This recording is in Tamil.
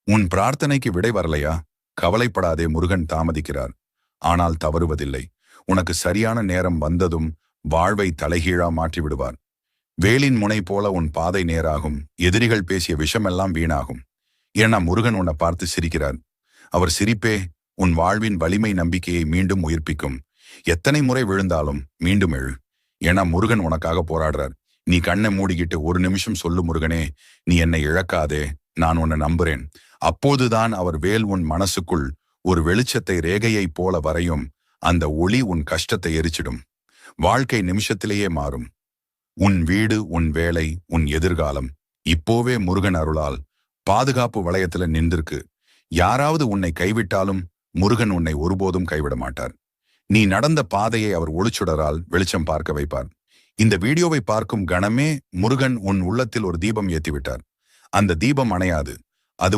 உன் பிரார்த்தனைக்கு விடை வரலையா? கவலைப்படாதே, முருகன் தாமதிக்கிறார். ஆனால் தவறுவதில்லை. உனக்கு சரியான நேரம் வந்ததும் வாழ்வை தலைகீழா மாற்றி விடுவார். வேலின் முனை போல உன் பாதை நேராகும். எதிரிகள் பேசிய விஷமெல்லாம் வீணாகும். ஏன்னா முருகன் உன்னை பார்த்து சிரிக்கிறார். அவர் சிரிப்பே உன் வாழ்வின் வலிமை நம்பிக்கையை மீண்டும் உயிர்ப்பிக்கும். எத்தனை முறை விழுந்தாலும் மீண்டும் எழு. ஏன்னா முருகன் உனக்காக போராடுறார். நீ கண்ணை மூடிக்கிட்டு ஒரு நிமிஷம் சொல்லு, முருகனே, நீ என்னை இழக்காதே, நான் உன்னை நம்புறேன். அப்போதுதான் அவர் வேல் உன் மனசுக்குள் ஒரு வெளிச்சத்தை ரேகையைப் போல வரையும். அந்த ஒளி உன் கஷ்டத்தை எரிச்சிடும். வாழ்க்கை நிமிஷத்திலேயே மாறும். உன் வீடு, உன் வேலை, உன் எதிர்காலம் இப்போவே முருகன் அருளால் பாதுகாப்பு வளையத்துல நின்றிருக்கு. யாராவது உன்னை கைவிட்டாலும் முருகன் உன்னை ஒருபோதும் கைவிட மாட்டார். நீ நடந்த பாதையை அவர் ஒளிச்சுடரால் வெளிச்சம் பார்க்க வைப்பார். இந்த வீடியோவை பார்க்கும் கணமே முருகன் உன் உள்ளத்தில் ஒரு தீபம் ஏற்றிவிட்டார். அந்த தீபம் அணையாது. அது